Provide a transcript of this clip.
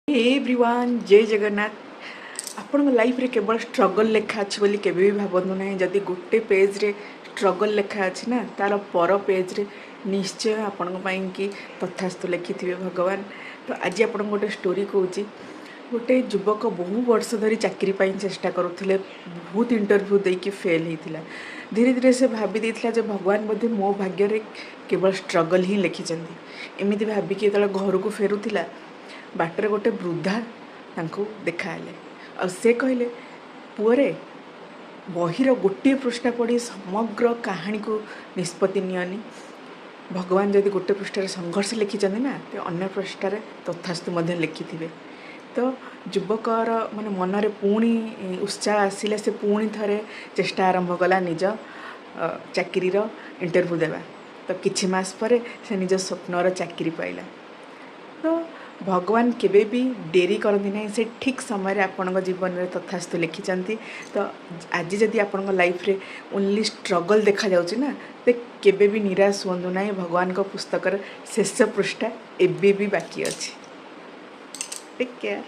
Everyone जय जगन्नाथ आपण life रे केवल स्ट्रगल लेखा अच्छी बोली केबे भी भावनु ना जदि गोटे पेज रे स्ट्रगल लेखा अच्छी ना तार पर पेज रे निश्चय आपण कि तथास्तु लिखि भगवान। तो आज आपन गोटे स्टोरी कहूँ गोटे युवक बहु वर्ष धरी चाकरी पाई चेष्टा करुले बहुत इंटरव्यू देकी फेल होता धीरे धीरे से भाभी देता जो भगवान बोधे मो भाग्य रे केवल स्ट्रगल ही लिखिंट एमती भाविकी जो घर को फेरुला बाटर गोटे वृद्धा देखाले और से कहले पुअरे बहीर गोटे पृष्ठा पढ़ी समग्र कहानी को निष्पत्ति नियनि भगवान जदि गोटे पृष्ठार संघर्ष लिखिं ना तो अन्य पृष्ठार तथास्तु लिखिथे। तो युवकर माने मनरे पुणी उत्साह आसिला से पुणी थरे चेष्टा आरंभ कला निज चाकरीर इंटरव्यू देवा। तो किछि मास परे से निज स्वप्नर चाकरी पाइला। तो भगवान केबे भी डेरी करती ना से ठीक समय आपण जीवन में तथास्तु लिखिं। तो आज जदि आपण लाइफ रे ओनली स्ट्रगल देखा जाउछि ना तो केबे भी निराश हुंतु ना भगवान को पुस्तकर शेष पृष्ठा एबे भी बाकी अछि। Take care.